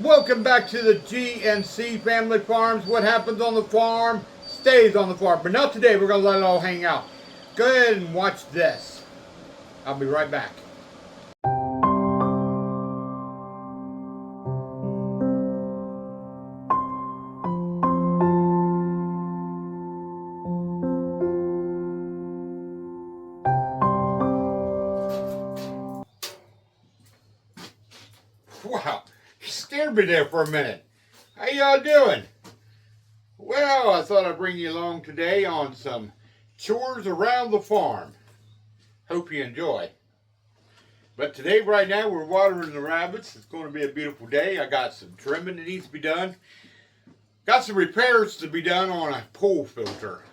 Welcome back to the GNC Family Farms. What happens on the farm stays on the farm. But not today. We're going to let it all hang out. Go ahead and watch this. I'll be right back. Wow, you scared me there for a minute. How y'all doing? Well, I thought I'd bring you along today on some chores around the farm. Hope you enjoy. But today, right now, we're watering the rabbits. It's going to be a beautiful day. I got some trimming that needs to be done. Got some repairs to be done on a pool filter.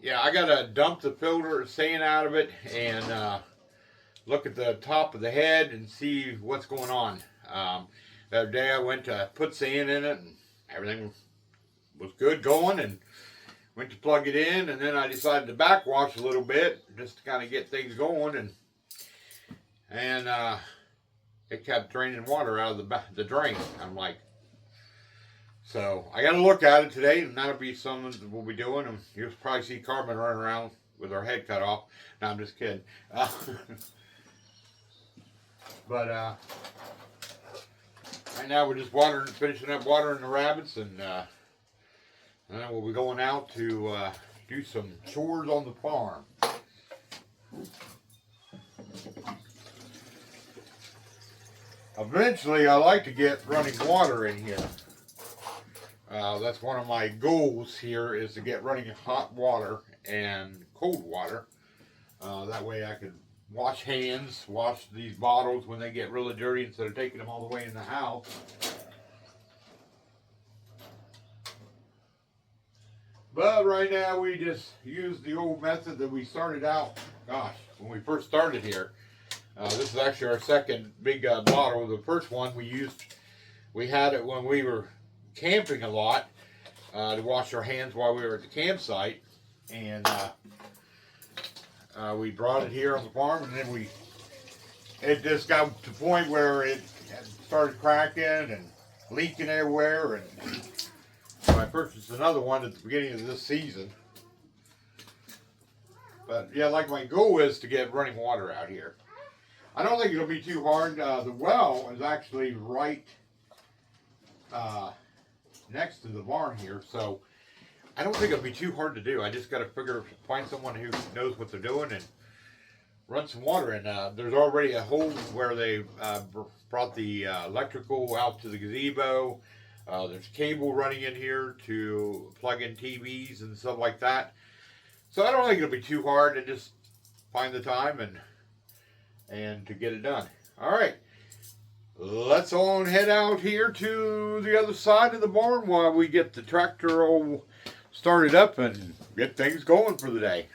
Yeah, I got to dump the filter, sand out of it, and look at the top of the head and see what's going on. The other day I went to put sand in it and everything was good going, and went to plug it in, and then I decided to backwash a little bit just to kind of get things going, and it kept draining water out of the drain. I'm like, so I got to look at it today, and that'll be something that we'll be doing. And you'll probably see Carmen running around with her head cut off. No, I'm just kidding. But right now we're just finishing up watering the rabbits, and then we'll be going out to do some chores on the farm. Eventually, I like to get running water in here. That's one of my goals here, is to get running hot water and cold water. That way I can wash hands, wash these bottles when they get really dirty instead of taking them all the way in the house. But right now we just use the old method that we started out, gosh, when we first started here. This is actually our second big bottle. The first one we had it when we were camping a lot, to wash our hands while we were at the campsite. And we brought it here on the farm, and then it just got to the point where it started cracking and leaking everywhere, and so I purchased another one at the beginning of this season. But yeah, like, my goal is to get running water out here. I don't think it'll be too hard. The well is actually right next to the barn here, so I don't think it'll be too hard to do. I just got to find someone who knows what they're doing and run some water in. There's already a hole where they brought the electrical out to the gazebo. There's cable running in here to plug in TVs and stuff like that. So I don't think it'll be too hard to just find the time and to get it done. All right. Let's all head out here to the other side of the barn while we get the tractor all started up and get things going for the day.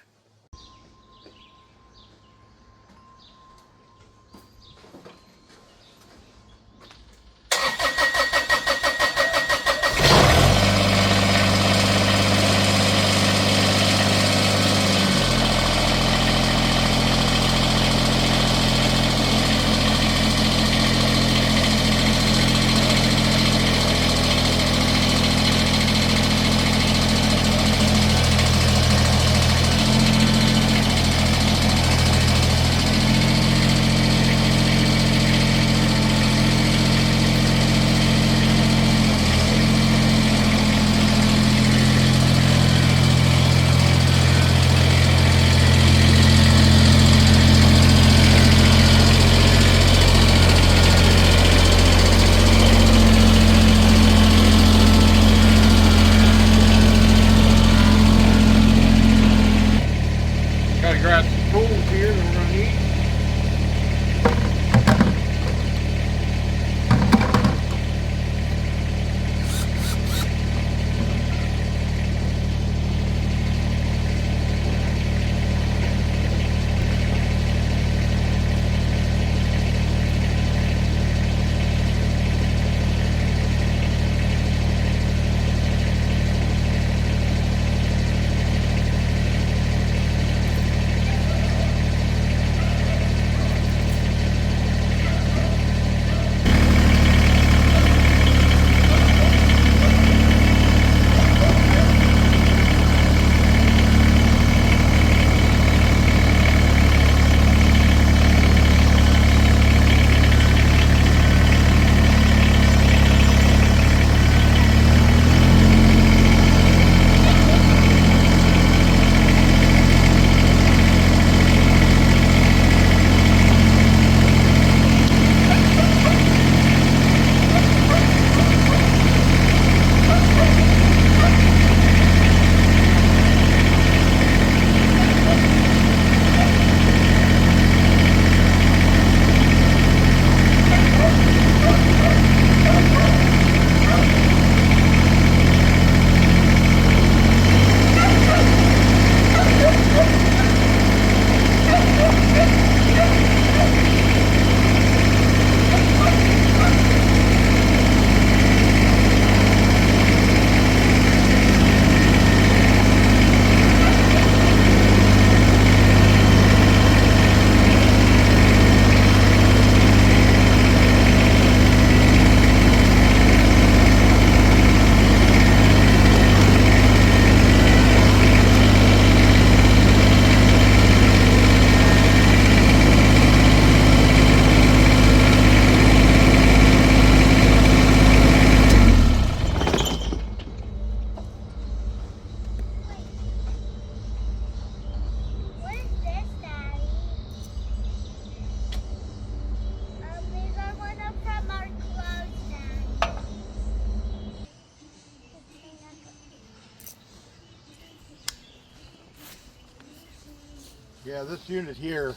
Yeah, this unit here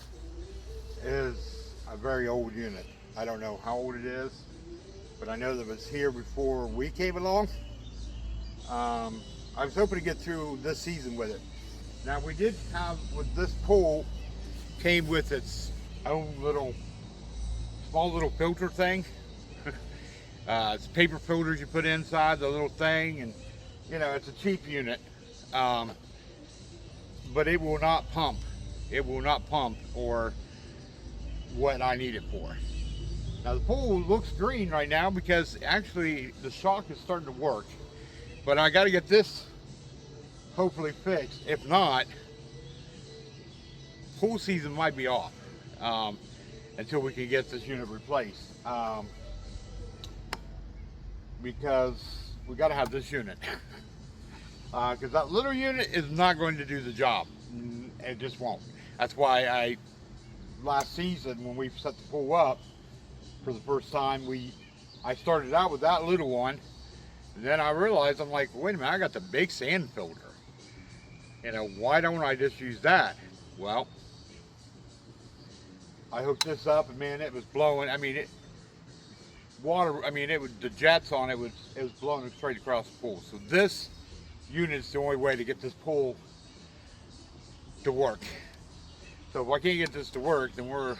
is a very old unit. I don't know how old it is, but I know that it was here before we came along. I was hoping to get through this season with it. Now we did have, with this pool, came with its own little, small little filter thing. It's paper filters you put inside the little thing, and you know, it's a cheap unit. Um, but it will not pump. It will not pump or what I need it for. Now the pool looks green right now because actually the shock is starting to work. But I got to get this hopefully fixed. If not, pool season might be off until we can get this unit replaced. Because we got to have this unit. Because that little unit is not going to do the job. It just won't. That's why last season when we set the pool up for the first time, I started out with that little one. And then I realized, I'm like, wait a minute, I got the big sand filter. You know, why don't I just use that? Well, I hooked this up and man, it was blowing. I mean, the jets on it was blowing straight across the pool. So this unit is the only way to get this pool to work. So if I can't get this to work, then we're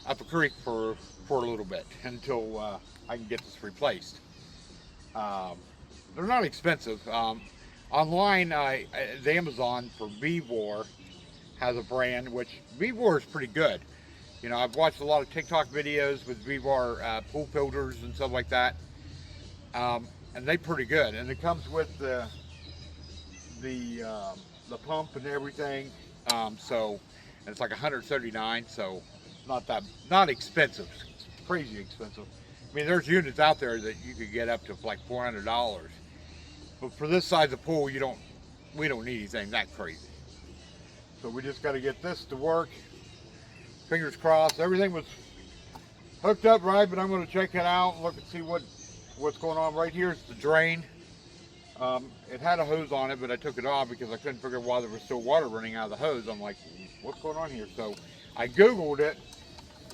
up the creek for a little bit until I can get this replaced. They're not expensive. Online, the Amazon for Vivor has a brand, which Vivor is pretty good. You know, I've watched a lot of TikTok videos with Vivor pool filters and stuff like that, and they're pretty good. And it comes with the pump and everything. So and it's like $179. So not expensive. It's crazy expensive. I mean, there's units out there that you could get up to like $400. But for this size of pool, we don't need anything that crazy. So we just got to get this to work. Fingers crossed. Everything was hooked up right, but I'm going to check it out and look and see what's going on. Right here is the drain. It had a hose on it, but I took it off because I couldn't figure out why there was still water running out of the hose. I'm like, what's going on here? So I Googled it.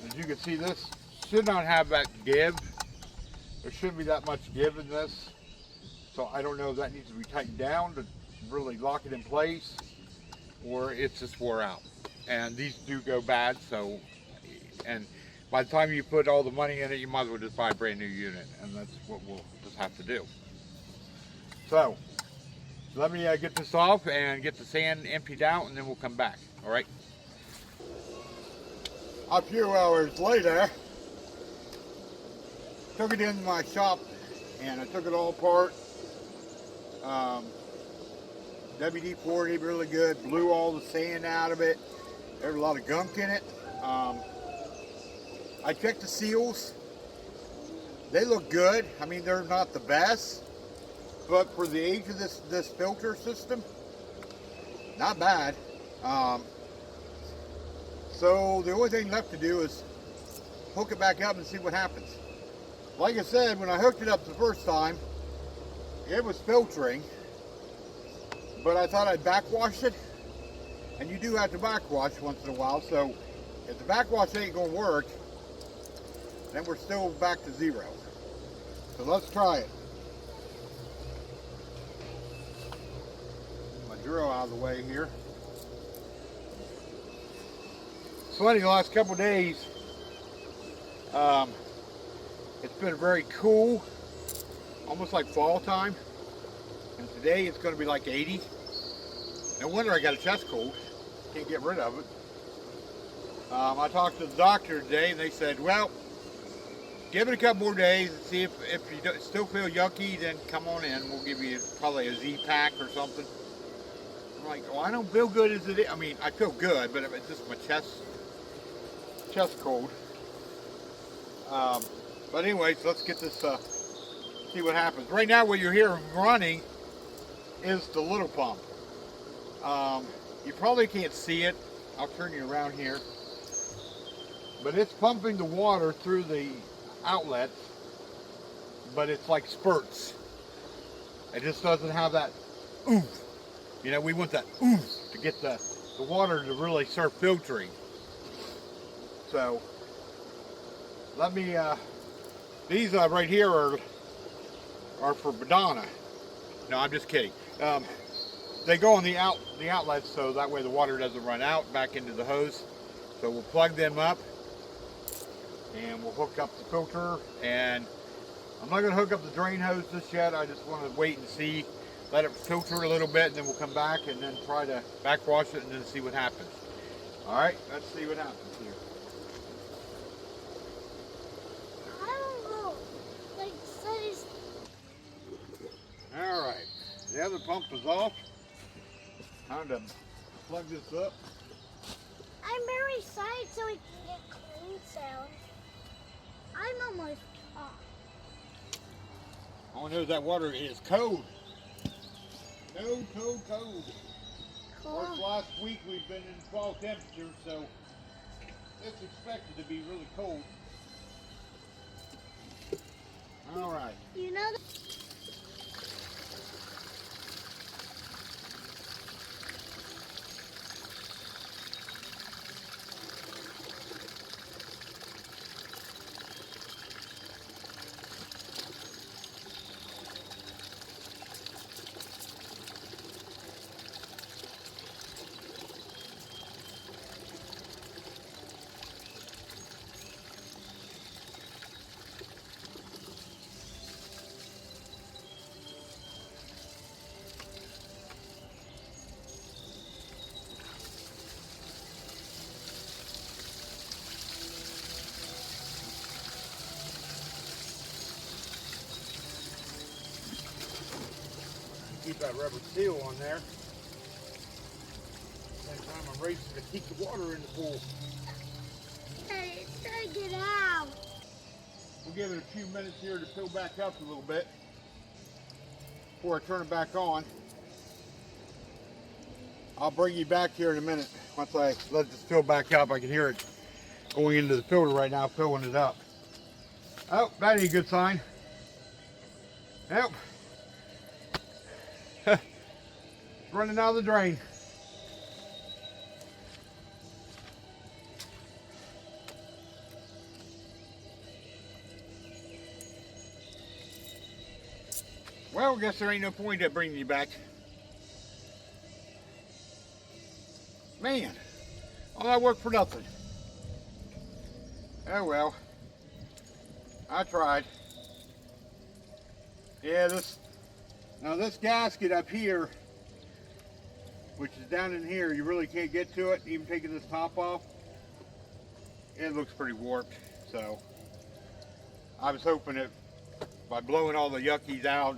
As you can see, this should not have that give. There shouldn't be that much give in this. So I don't know if that needs to be tightened down to really lock it in place, or it's just wore out. And these do go bad, so, and by the time you put all the money in it, you might as well just buy a brand new unit, and that's what we'll just have to do. So let me get this off and get the sand emptied out, and then we'll come back. All right. A few hours later, took it in my shop, and I took it all apart. WD-40 really good, blew all the sand out of it. There's a lot of gunk in it. I checked the seals. They look good. I mean, they're not the best, but for the age of this filter system, not bad. So the only thing left to do is hook it back up and see what happens. Like I said, when I hooked it up the first time, it was filtering, but I thought I'd backwash it. And you do have to backwash once in a while, so if the backwash ain't gonna work, then we're still back to zero. So let's try it. Get my drill out of the way here. It's funny, the last couple days, it's been very cool, almost like fall time. And today it's gonna be like 80. No wonder I got a chest cold. Can't get rid of it. I talked to the doctor today, and they said, well, give it a couple more days and see if you still feel yucky, then come on in. We'll give you probably a Z-Pack or something. I'm like, well, I don't feel good as it is. I mean, I feel good, but it's just my chest cold. But anyways, let's get this, see what happens. Right now, what you're hearing running is the little pump. You probably can't see it. I'll turn you around here. But it's pumping the water through the outlets, but it's like spurts. It just doesn't have that oomph. You know, we want that oomph to get the the water to really start filtering. So let me, these right here are for banana. No, I'm just kidding. They go on the outlets, so that way the water doesn't run out back into the hose. So we'll plug them up and we'll hook up the filter, and I'm not going to hook up the drain hose just yet. I just want to wait and see, let it filter a little bit, and then we'll come back and then try to backwash it and then see what happens. All right, let's see what happens here. I don't know. Like says. All right, the other pump is off. Time to plug this up. I'm very excited so we can get clean sound. I'm almost off. All I know is that water is cold. Cold, cold, cold. Of course, Cool. last week we've been in fall temperature, so it's expected to be really cold. All right. You know that. Keep that rubber seal on there. Same time I'm racing to keep the water in the pool. Hey, it's trying to get out. We'll give it a few minutes here to fill back up a little bit before I turn it back on. I'll bring you back here in a minute. Once I let this fill back up, I can hear it going into the filter right now, filling it up. Oh, that ain't a good sign. Yep. Running out of the drain. Well, I guess there ain't no point in bringing you back. Man, all that work for nothing. Oh well, I tried. Yeah, this gasket up here, which is down in here, you really can't get to it, even taking this top off. It looks pretty warped, so I was hoping that by blowing all the yuckies out,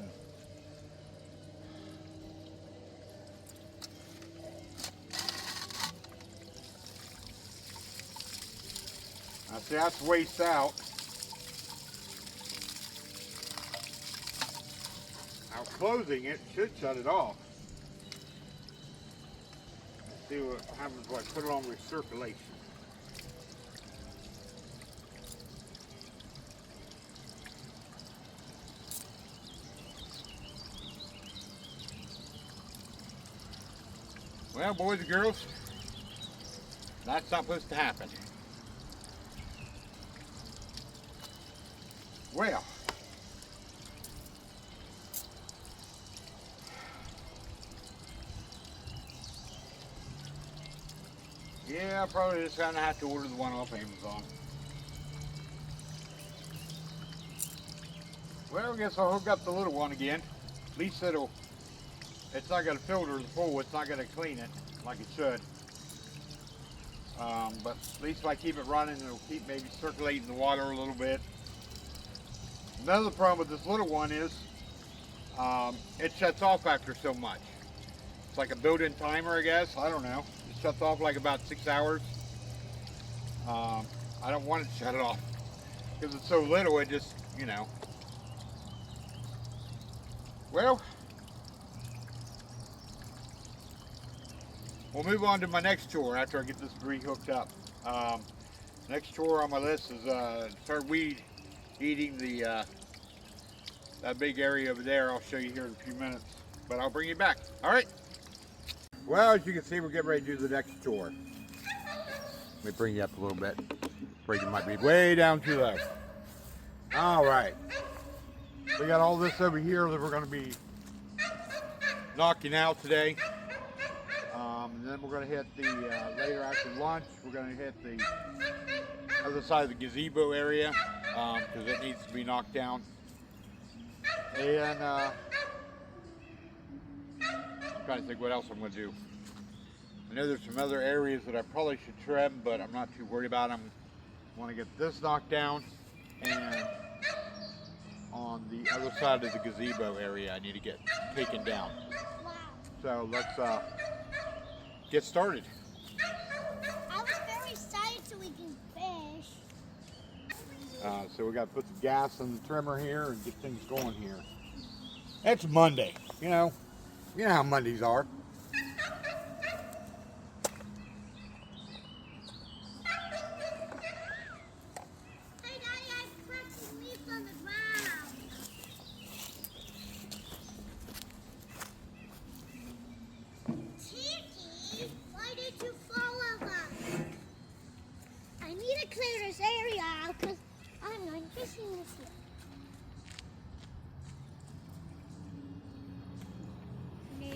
I see that's waste out. Now closing it should shut it off. Let's see what happens when I put it on recirculation. Well, boys and girls, that's not supposed to happen. Well, yeah, I probably just gonna have to order the one off Amazon. Well, I guess I'll hook up the little one again. At least it's not gonna filter the pool, it's not gonna clean it like it should. But at least if I keep it running, it'll keep maybe circulating the water a little bit. Another problem with this little one is it shuts off after so much. It's like a built-in timer, I guess. I don't know. It shuts off like about 6 hours. I don't want it to shut it off because it's so little. It just, you know. Well, we'll move on to my next chore after I get this re-hooked up. Next chore on my list is start eating the that big area over there. I'll show you here in a few minutes, but I'll bring you back. All right. Well, as you can see, we're getting ready to do the next chore. Let me bring you up a little bit. Afraid you might be way down too low. All right. We got all this over here that we're going to be knocking out today. And then we're going to hit the, later after lunch, we're going to hit the other side of the gazebo area because it needs to be knocked down. And I'm trying to think what else I'm going to do. I know there's some other areas that I probably should trim, but I'm not too worried about them. I want to get this knocked down, and on the other side of the gazebo area I need to get taken down. Wow. So let's get started. I was very excited so we can fish. So we got to put the gas in the trimmer here and get things going here. It's Monday, you know how Mondays are. Hey, Daddy, I cracked some leaves on the ground. Tiki, why did you follow us? I need to clear this area out because I'm not fishing this year. No.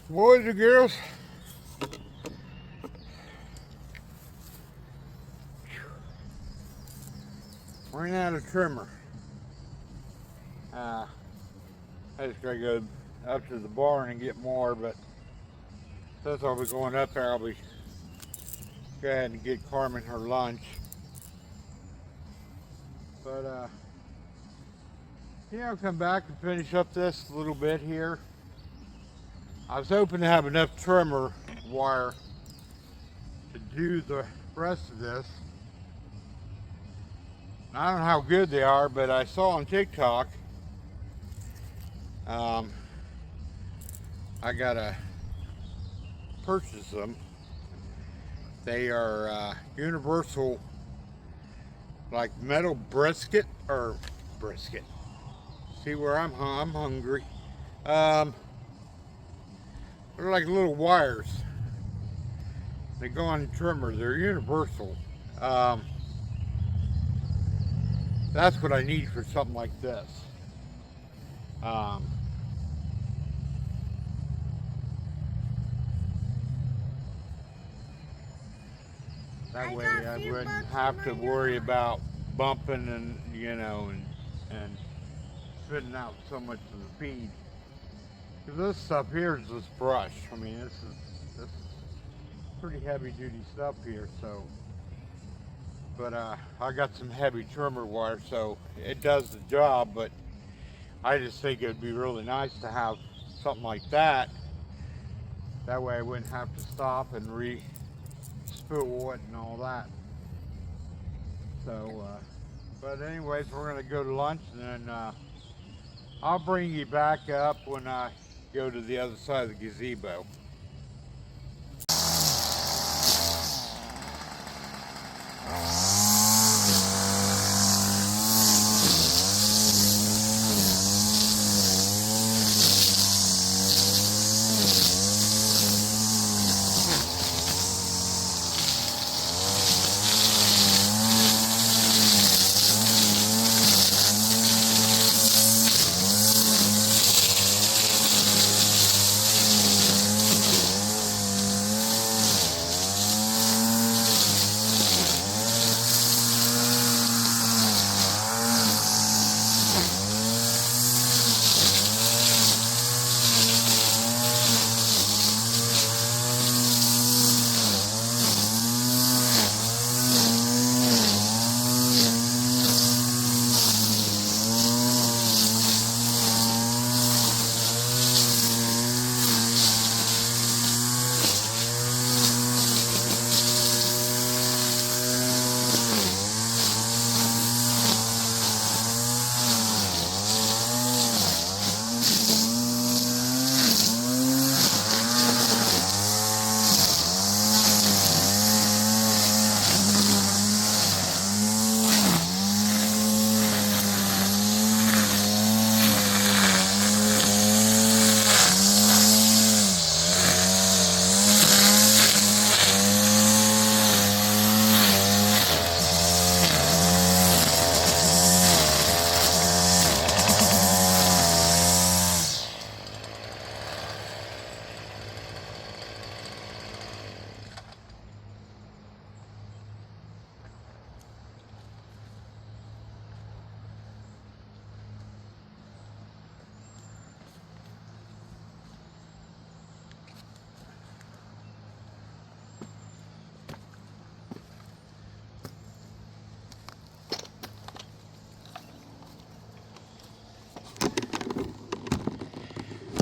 Boys and girls, ran out of trimmer. I just gotta go up to the barn and get more, but since I'll be going up there, I'll be go ahead and get Carmen her lunch. But yeah, I'll come back and finish up this a little bit here. I was hoping to have enough trimmer wire to do the rest of this. I don't know how good they are, but I saw on TikTok, I gotta purchase them. They are universal, like metal brisket. See where I'm hungry. They're like little wires. They go on the trimmer. They're universal. That's what I need for something like this. That way I wouldn't have to worry about bumping and, you know, and spitting out so much of the feed. Because this stuff here is just brush. I mean, this is pretty heavy duty stuff here, so. But I got some heavy trimmer wire, so it does the job, but I just think it would be really nice to have something like that. That way I wouldn't have to stop and re-spool it and all that. So, but anyways, we're gonna go to lunch, and then I'll bring you back up when I go to the other side of the gazebo.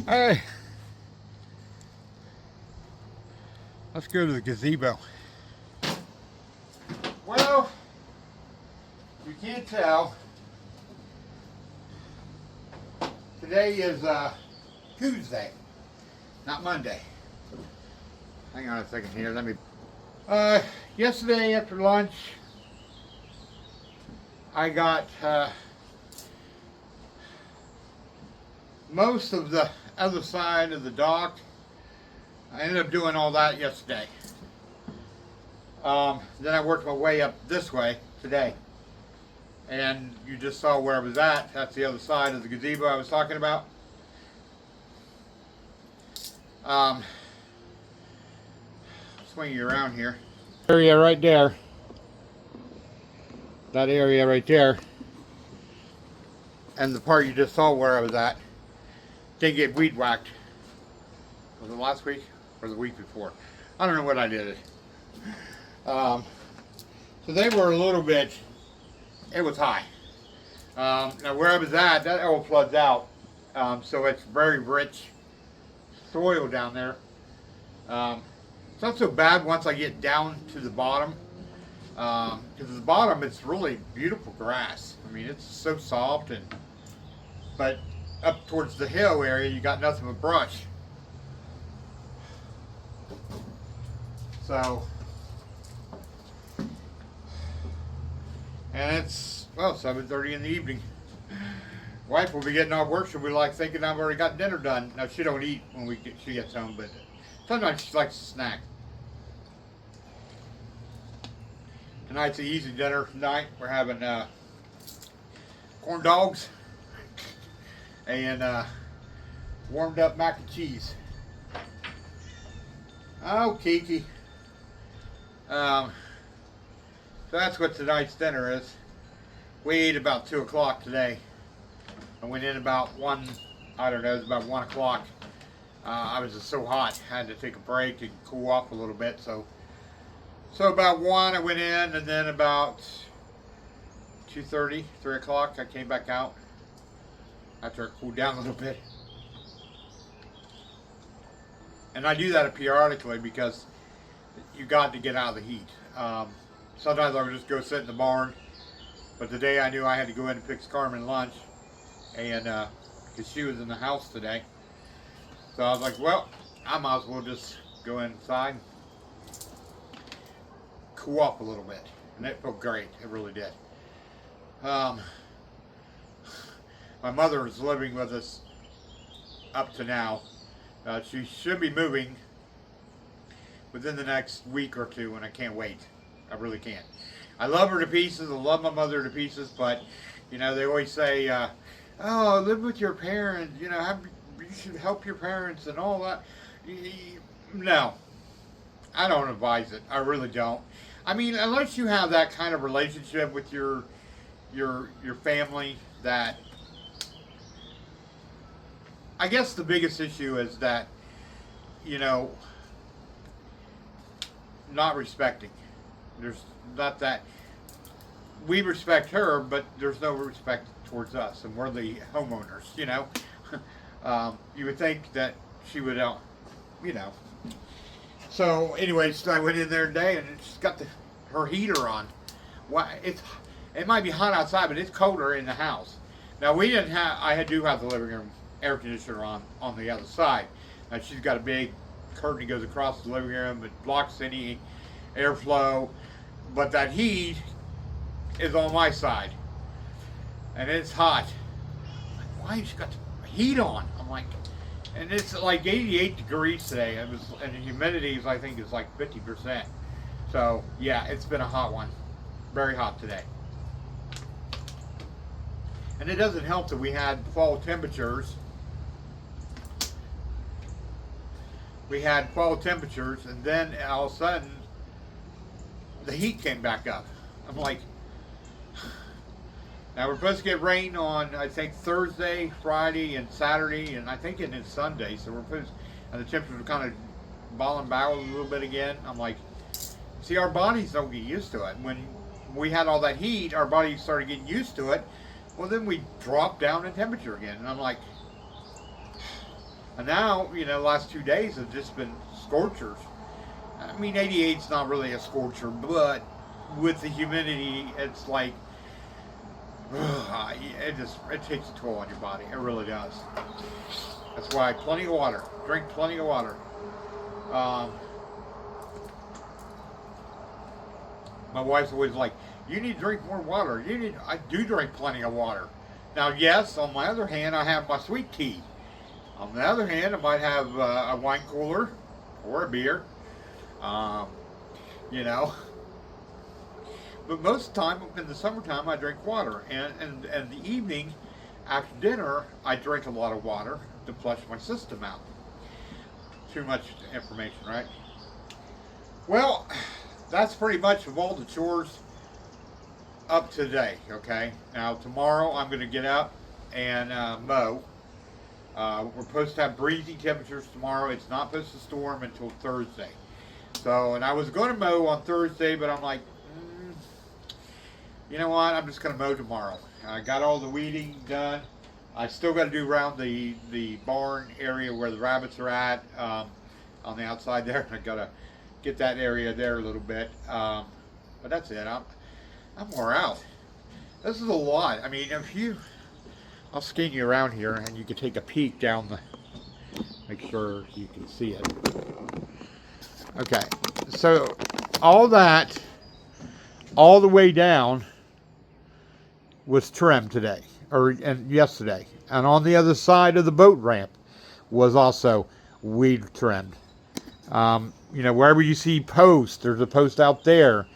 Hey, let's go to the gazebo. Well, you can't tell. Today is Tuesday, not Monday. Hang on a second here, let me. Yesterday after lunch, I got most of the other side of the dock. I ended up doing all that yesterday. Then I worked my way up this way today. And you just saw where I was at. That's the other side of the gazebo I was talking about. Swing you around here. Area right there. That area right there. And the part you just saw where I was at didn't get weed whacked. Was it last week or the week before? I don't know what I did. So they were a little bit, it was high. Now where I was at, that all floods out. So it's very rich soil down there. It's not so bad once I get down to the bottom. Because at the bottom it's really beautiful grass. I mean, it's so soft, but up towards the hill area you got nothing but brush. So, and it's, well, 7:30 in the evening. Wife will be getting off work. She'll be like thinking I've already got dinner done. Now she don't eat when she gets home, but sometimes she likes to snack. Tonight's an easy dinner night. We're having corn dogs and warmed up mac and cheese. Oh, Kiki. So that's what tonight's dinner is. We ate about 2 o'clock today. I went in about 1, I don't know, it was about 1 o'clock. I was just so hot, had to take a break and cool off a little bit. So about 1 I went in, and then about 2:30, 3 o'clock I came back out after it cooled down a little bit. And I do that periodically because you got to get out of the heat. Sometimes I would just go sit in the barn, but today I knew I had to go in and fix Carmen lunch, and because she was in the house today. So I was like, well, I might as well just go inside, cool off a little bit, and it felt great. It really did. My mother is living with us up to now. She should be moving within the next week or two, and I can't wait. I really can't. I love her to pieces. I love my mother to pieces, but you know, they always say, "Oh, live with your parents. You know, you should help your parents and all that." No, I don't advise it. I really don't. I mean, unless you have that kind of relationship with your family, that I guess the biggest issue is that, you know, not respecting. There's not that. We respect her, but there's no respect towards us, and we're the homeowners, you know. You would think that she would, you know. So, anyways, I went in there today, and she's got her heater on. Why? It might be hot outside, but it's colder in the house. Now we didn't have. I do have the living room air conditioner on the other side. Now she's got a big curtain that goes across the living room. It blocks any airflow, but that heat is on my side, and it's hot. I'm like, why has she got the heat on? I'm like, and it's like 88 degrees today. It was, and the humidity is, I think, is like 50%. So yeah, it's been a hot one, very hot today. And it doesn't help that we had fall temperatures. We had fall temperatures, and then all of a sudden, the heat came back up. I'm like, now we're supposed to get rain on, I think, Thursday, Friday, and Saturday, and I think it is Sunday. So we're supposed, and the temperatures are kind of balling back a little bit again. I'm like, see, our bodies don't get used to it. When we had all that heat, our bodies started getting used to it. Well, then we dropped down in temperature again, and I'm like, and now, you know, the last 2 days have just been scorchers. I mean, 88's not really a scorcher, but with the humidity, it's like, it takes a toll on your body. It really does. That's why plenty of water. Drink plenty of water. My wife's always like, you need to drink more water. I do drink plenty of water. Now, yes, on my other hand, I have my sweet tea. On the other hand, I might have a wine cooler or a beer. You know. But most of the time, in the summertime, I drink water. And the evening, after dinner, I drink a lot of water to flush my system out. too much information, right? Well, that's pretty much of all the chores up today, okay? Now, tomorrow I'm going to get up and mow. We're supposed to have breezy temperatures tomorrow. It's not supposed to storm until Thursday. So, and I was going to mow on Thursday, but I'm like, you know what? I'm just going to mow tomorrow. I got all the weeding done. I still got to do around the barn area where the rabbits are at, on the outside there. I got to get that area there a little bit. But that's it. I'm wore out. This is a lot. I mean, I'll skin you around here and you can take a peek down make sure you can see it. Okay, so all that, all the way down was trimmed today, and yesterday. And on the other side of the boat ramp was also weed trimmed. You know, wherever you see posts, there's a post out there.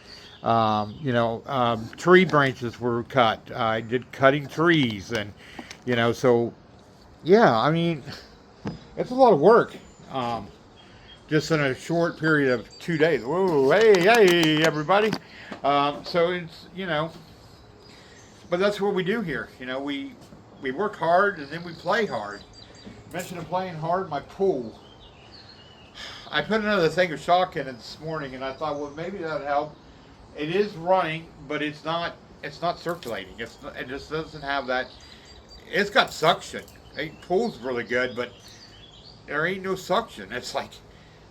Tree branches were cut. I did cutting trees, and so yeah, I mean, it's a lot of work. Just in a short period of 2 days. Whoa, hey, everybody. So it's, but that's what we do here. We work hard and then we play hard. Mention of playing hard, my pool. I put another thing of shock in it this morning, and I thought, well, maybe that would help. It is running, but it's not circulating. It just doesn't have that. It's got suction. The pool's really good, but there ain't no suction. It's like,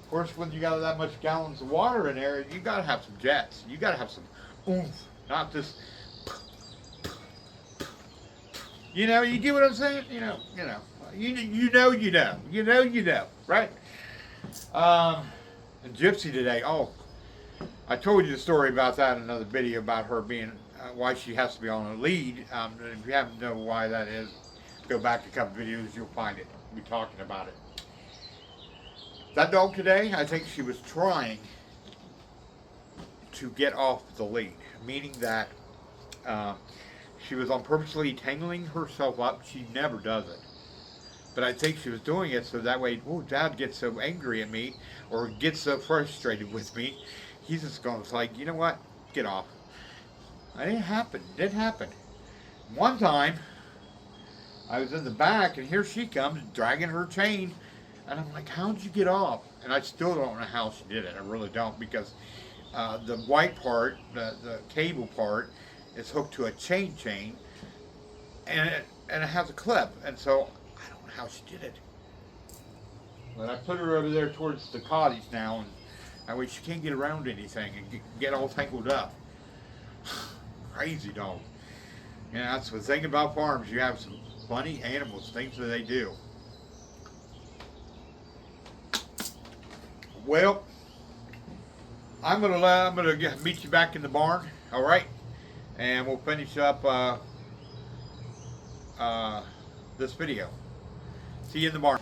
of course, when you got that much gallons of water in there, you gotta have some jets. You gotta have some oomph, not just. You get what I'm saying? You know, right? And Gypsy today. Oh, I told you the story about that in another video about her being why she has to be on a lead. If you haven't know why that is, go back a couple videos, you'll find it. We'll be talking about it. That dog today, I think she was trying to get off the lead, meaning that she was on purposely tangling herself up. She never does it. But I think she was doing it so that way, Dad gets so angry at me or gets so frustrated with me, he's just going to like, you know what, get off. It didn't happen. It didn't happen. One time, I was in the back and here she comes dragging her chain. And I'm like, how'd you get off? And I still don't know how she did it. I really don't, because the white part, the cable part, is hooked to a chain, and it has a clip. And so I don't know how she did it. But I put her over there towards the cottage now, and that way she can't get around anything and get all tangled up. Crazy dog. That's the thing about farms. You have some funny animals, things that they do. Well, I'm gonna meet you back in the barn, all right? And we'll finish up this video. See you in the barn.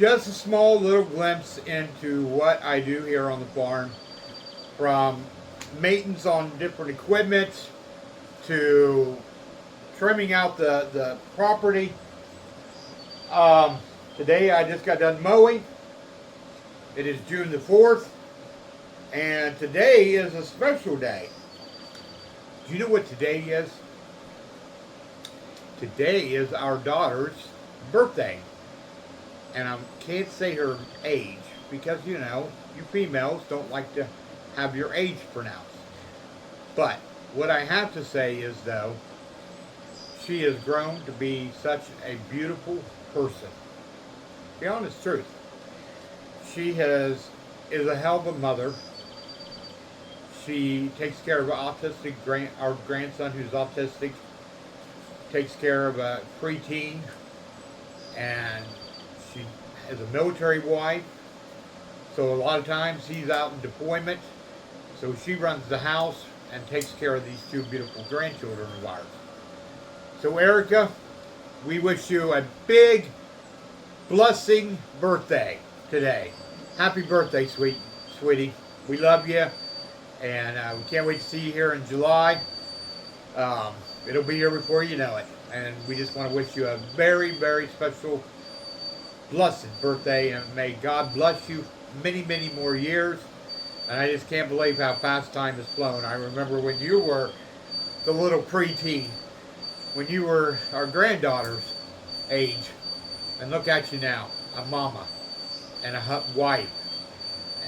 Just a small little glimpse into what I do here on the farm, from maintenance on different equipment to trimming out the property. Today I just got done mowing. It is June the 4th, and today is a special day. Do you know what today is? Today is our daughter's birthday. And I can't say her age because, you females don't like to have your age pronounced. But what I have to say is, though, she has grown to be such a beautiful person. The honest truth. She is a hell of a mother. She takes care of our grandson who's autistic, takes care of a preteen, and she is a military wife. So a lot of times he's out in deployment. So she runs the house and takes care of these two beautiful grandchildren of ours. So Erica, we wish you a big blessing birthday today. Happy birthday, sweetie. We love you, and we can't wait to see you here in July. It'll be here before you know it, and we just want to wish you a very, very special blessed birthday, and may God bless you many, many more years. And I just can't believe how fast time has flown. I remember when you were the little preteen, when you were our granddaughter's age, and look at you now, a mama and a wife.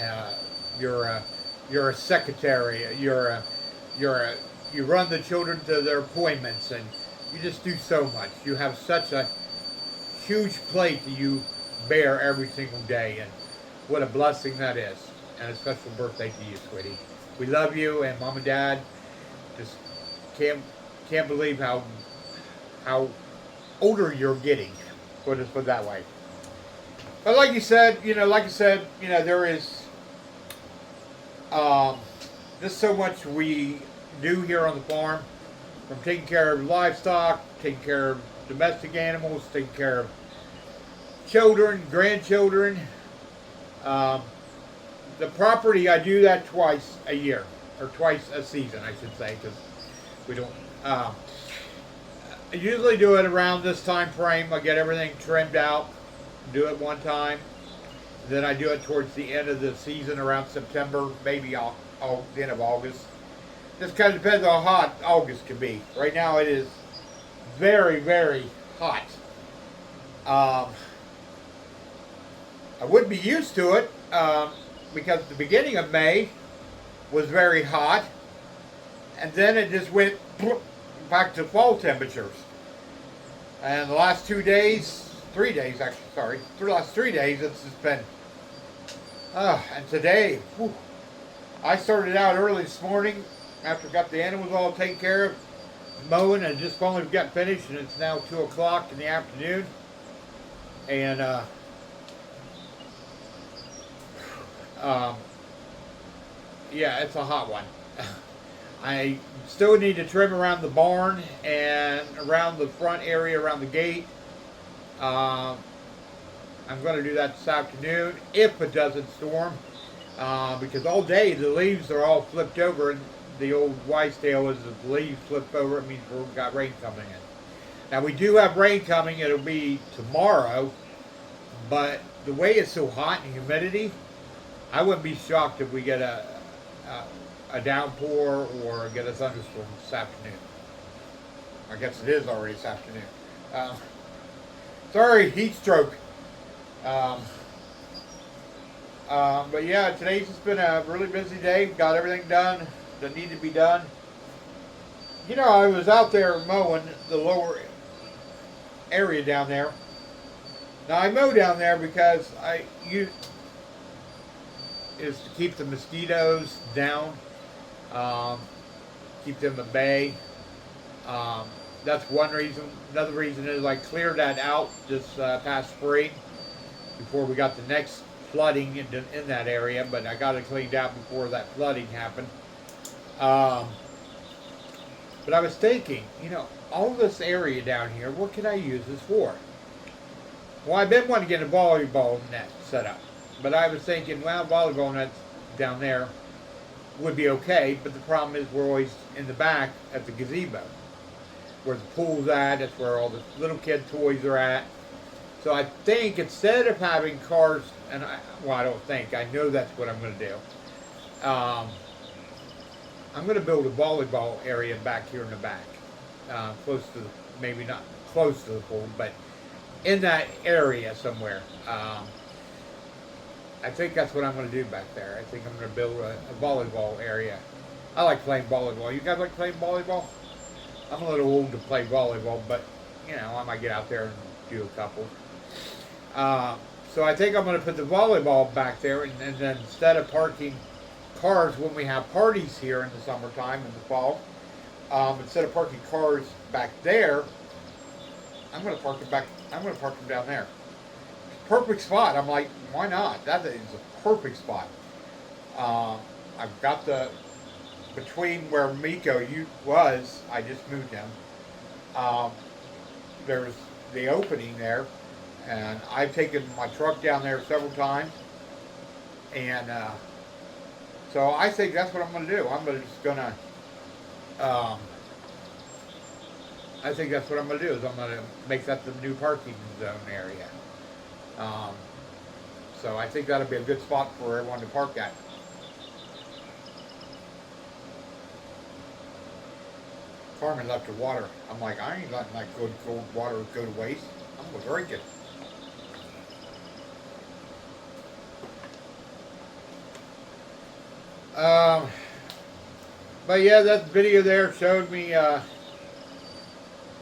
Uh, you're a secretary. You run the children to their appointments, and you just do so much. You have such a huge plate that you bear every single day, and what a blessing that is. And a special birthday to you, sweetie. We love you, and Mom and Dad just can't believe how older you're getting. Put it that way. But like I said, there is just so much we do here on the farm, from taking care of livestock, taking care of domestic animals, taking care of children, grandchildren. The property, I do that twice a year, or twice a season, I should say, because we don't. I usually do it around this time frame. I get everything trimmed out, do it one time. Then I do it towards the end of the season, around September, maybe the end of August. Just kind of depends on how hot August can be. Right now it is very, very hot. I wouldn't be used to it because the beginning of May was very hot, and then it just went back to fall temperatures. And the last 3 days, the last 3 days, it's just been, and today, whew, I started out early this morning after I got the animals all taken care of, mowing, and just finally got finished, and it's now 2 o'clock in the afternoon. And yeah, it's a hot one. I still need to trim around the barn and around the front area, around the gate. I'm going to do that this afternoon if it doesn't storm, because all day the leaves are all flipped over, and the old wise tale is if the leaves flip over, it means we've got rain coming in. Now we do have rain coming. It'll be tomorrow, but the way it's so hot and humidity, I wouldn't be shocked if we get a downpour or get a thunderstorm this afternoon. I guess it is already this afternoon. Sorry, heat stroke. But yeah, today's just been a really busy day. Got everything done that needed to be done. I was out there mowing the lower area down there. Now I mow down there because is to keep the mosquitoes down, keep them at bay. That's one reason. Another reason is I cleared that out this past spring before we got the next flooding in that area, but I got it cleaned out before that flooding happened. But I was thinking, all this area down here, what could I use this for? Well, I've been wanting to get a volleyball net set up, but I was thinking, well, volleyball nets down there would be okay, but the problem is we're always in the back at the gazebo, where the pool's at. That's where all the little kid toys are at. So I think instead of having cars, I know that's what I'm going to do. I'm going to build a volleyball area back here in the back, close to, maybe not close to the pool, but in that area somewhere. I think that's what I'm going to do back there. I think I'm going to build a volleyball area. I like playing volleyball. You guys like playing volleyball? I'm a little old to play volleyball, but I might get out there and do a couple. So I think I'm going to put the volleyball back there, and then instead of parking cars when we have parties here in the summertime and the fall, instead of parking cars back there, I'm going to park them down there. Perfect spot. I'm like, why not? That is a perfect spot. I've got between where Miko was, I just moved him. There's the opening there, and I've taken my truck down there several times, and so I think that's what I'm going to do. I think that's what I'm going to do, is I'm going to make that the new parking zone area. Um, so I think that'll be a good spot for everyone to park at. Carmen left her water. I'm like, I ain't letting that good cold water go to waste. I'm gonna drink it. But yeah, that video there showed me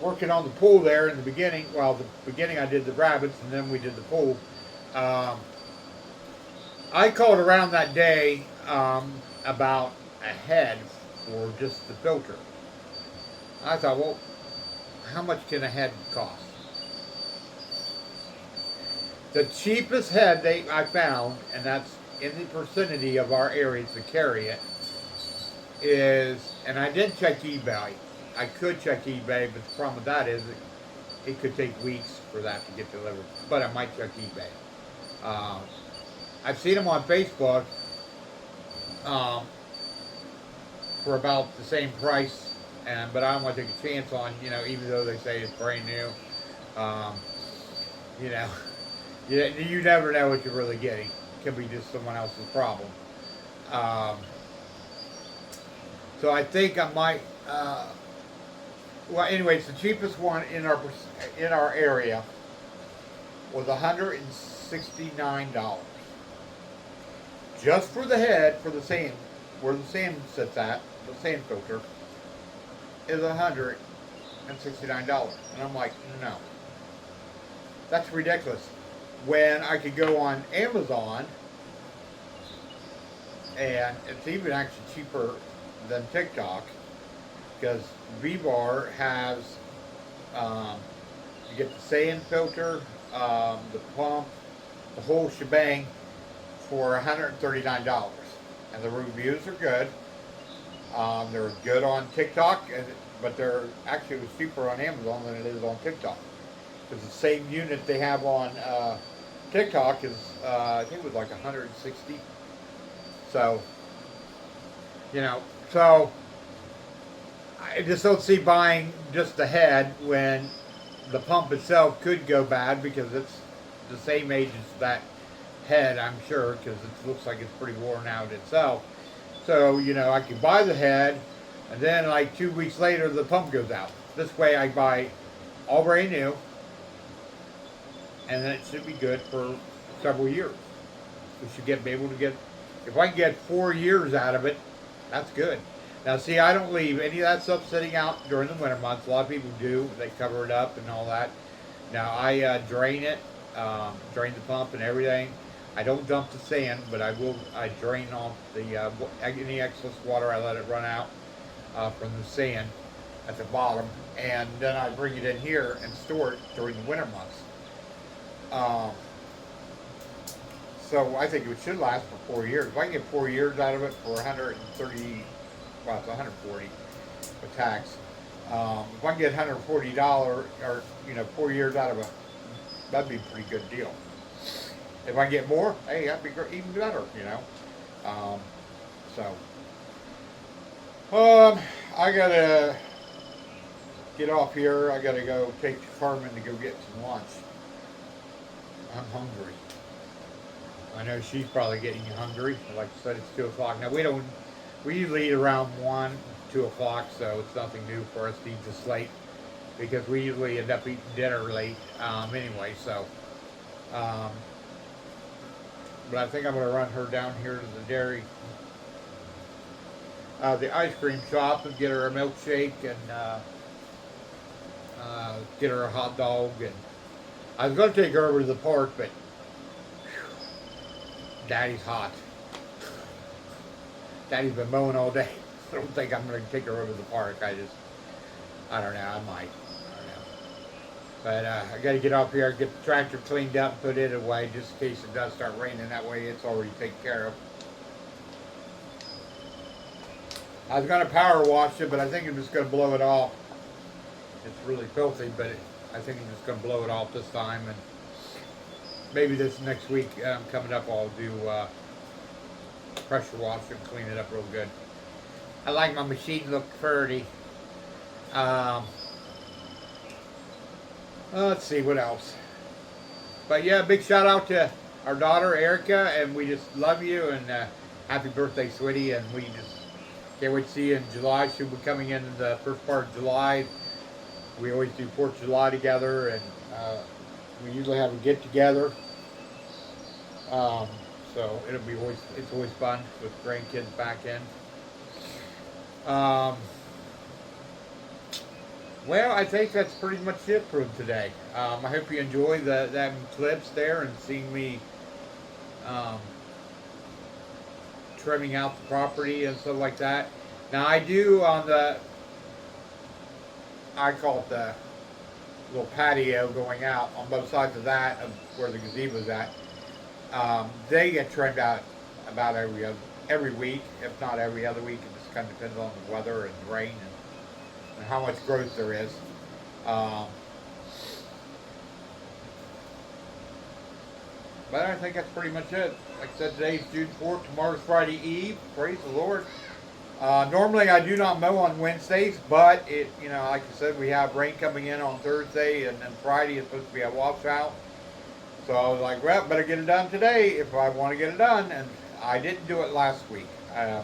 working on the pool there in the beginning. Well, the beginning I did the rabbits, and then we did the pool. I called around that day about a head for just the filter. I thought, well, how much can a head cost? The cheapest head I found, and that's in the vicinity of our areas to carry it, is, and I didn't check eBay. I could check eBay, but the problem with that is it could take weeks for that to get delivered. But I might check eBay. I've seen them on Facebook for about the same price, but I don't want to take a chance on, even though they say it's brand new. You know, you never know what you're really getting. It could be just someone else's problem. So I think I might. Well, anyways, the cheapest one in our area was $169, just for the head, for the sand, where the sand sits at, the sand filter, is $169, and I'm like, no, that's ridiculous. When I could go on Amazon, and it's even actually cheaper than TikTok, because V-Bar has, you get the sand filter, the pump, the whole shebang for $139, and the reviews are good. They're good on TikTok, but they're actually cheaper on Amazon than it is on TikTok, because the same unit they have on TikTok is, I think it was like 160. So, so I just don't see buying just the head when the pump itself could go bad, because it's the same age as that head, I'm sure, because it looks like it's pretty worn out itself. So, I could buy the head, and then like 2 weeks later the pump goes out. This way I buy all brand new, and then it should be good for several years. We should be able to get, if I can get 4 years out of it, that's good. Now see, I don't leave any of that stuff sitting out during the winter months. A lot of people do. They cover it up and all that. Now I drain it, drain the pump and everything. I don't dump the sand, but I drain off the any excess water. I let it run out from the sand at the bottom, and then I bring it in here and store it during the winter months. So I think it should last for 4 years. If I can get 4 years out of it for 130, well, it's 140 with tax. If I can get $140 or 4 years out of it, that'd be a pretty good deal. If I can get more, hey, that'd be even better, I gotta get off here. I gotta go take Carmen to go get some lunch. I'm hungry. I know she's probably getting hungry. Like I said, it's 2 o'clock. Now we usually eat around 1, 2 o'clock, so it's nothing new for us to eat this late, because we usually end up eating dinner late anyway, so. But I think I'm going to run her down here to the dairy, the ice cream shop, and get her a milkshake and get her a hot dog. And I was going to take her over to the park, but Daddy's hot. Daddy's been mowing all day. I don't think I'm going to take her over to the park. I don't know. I might. But I got to get up here, get the tractor cleaned up, put it away, just in case it does start raining. That way it's already taken care of. I was going to power wash it, but I think I'm just going to blow it off. It's really filthy, but I think I'm just going to blow it off this time. And maybe this next week coming up, I'll do pressure wash and clean it up real good. I like my machine look pretty. Let's see what else. But yeah, big shout out to our daughter Erica, and we just love you and happy birthday, sweetie. And we just can't wait to see you in July. She'll be coming in the first part of July. We always do 4th of July together, and we usually have a get together. So it's always fun with grandkids back in. Well, I think that's pretty much it for today. I hope you enjoy that clips there and seeing me trimming out the property and stuff like that. Now I do on I call it the little patio going out on both sides of that, of where the gazebo's at. They get trimmed out about every week, if not every other week. It just kind of depends on the weather and the rain and how much growth there is. But I think that's pretty much it. Like I said, today's June 4th, tomorrow's Friday Eve. Praise the Lord. Normally I do not mow on Wednesdays, but like I said, we have rain coming in on Thursday, and then Friday is supposed to be a washout. So I was like, well, better get it done today if I want to get it done, and I didn't do it last week. I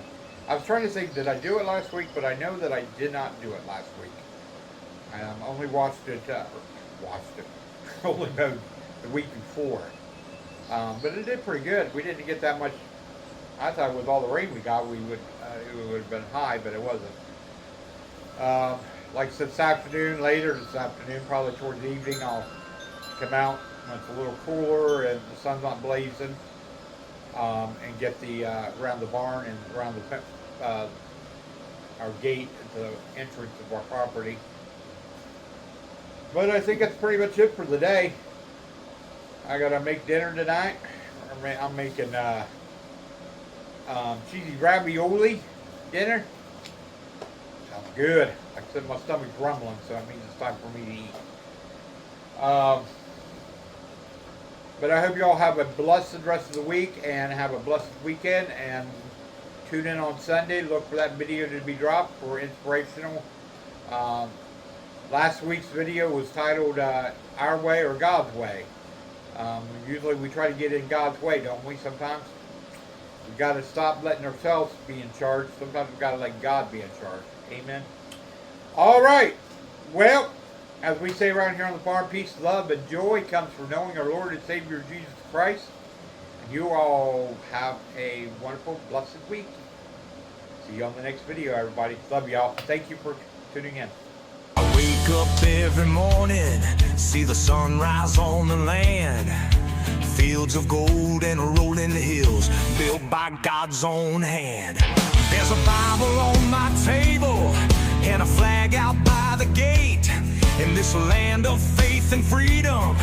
was trying to think, did I do it last week? But I know that I did not do it last week. Only watched it, only mowed the week before. But it did pretty good. We didn't get that much. I thought with all the rain we got, it would have been high, but it wasn't. Like I said, later this afternoon, probably towards the evening, I'll come out when it's a little cooler and the sun's not blazing, and get the around the barn and around our gate at the entrance of our property. But I think that's pretty much it for the day. I gotta make dinner tonight. I'm making cheesy ravioli dinner. Sounds good. Like I said, my stomach's rumbling, so that means it's time for me to eat. But I hope you all have a blessed rest of the week and have a blessed weekend. And tune in on Sunday. Look for that video to be dropped for inspirational. Last week's video was titled Our Way or God's Way. Usually we try to get in God's way, don't we, sometimes? We've got to stop letting ourselves be in charge. Sometimes we've got to let God be in charge. Amen. All right. Well, as we say around here on the farm, peace, love, and joy comes from knowing our Lord and Savior Jesus Christ. And you all have a wonderful, blessed week. See you on the next video, everybody. Love y'all. Thank you for tuning in. I wake up every morning, see the sunrise on the land, fields of gold and rolling hills built by God's own hand. There's a Bible on my table and a flag out by the gate. In this land of faith and freedom,